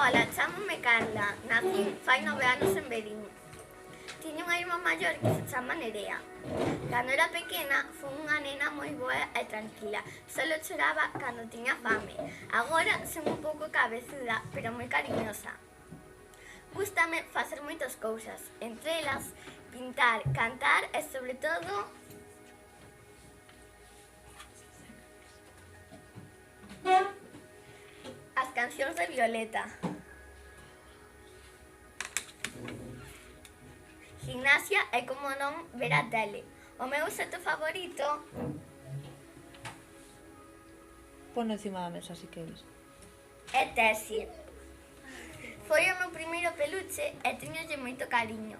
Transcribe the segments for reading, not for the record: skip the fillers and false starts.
Ola, chámome Carla, nacín fai 9 anos en Verín. Tiña unha irmá maior que se chama Nerea. Cando era pequena, foi unha nena moi boa e tranquila. Solo choraba cando tiña fame. Agora son un pouco cabezuda, pero moi cariñosa. Gústame facer moitas cousas, entre elas pintar, cantar e sobre todo as cancións de Violeta. Gimnasia e, como non, ver a tele. O meu obxecto favorito Ponlo encima da mesa, si queres. é Tessie. Foi o meu primeiro peluche e teñolle moito cariño.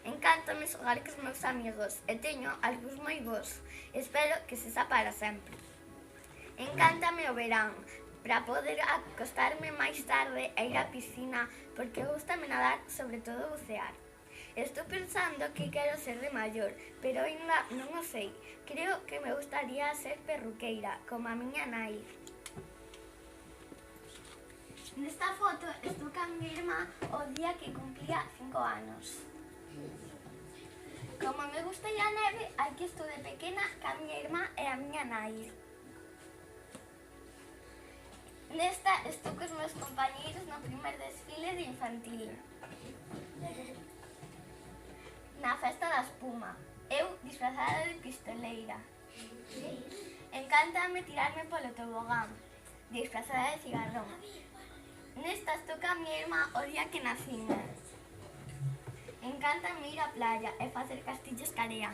Encántame xogar cos meus amigos e teño algúns moi bons. Espero que se xa para sempre. Encántame o verán, para poder acostarme máis tarde e ir á piscina, porque gústame nadar, sobre todo bucear. Estou pensando que quero ser de maior, pero ainda non o sei. Creo que me gustaría ser perruqueira, como a miña nai. Nesta foto estou ca miña irmá o día que cumplía 5 anos. Como me gusta a neve, aquí estou de pequena ca miña irmá e a miña nai. Nesta estou cos meus compañeiros no primer desfile de infantil. Na festa da espuma, eu disfrazada de pistoleira. Encántame tirarme polo tobogán, disfrazada de cigarrón. Nesta estou ca miña irmá o día que nacín. Encántame ir á playa e facer castillos ca area.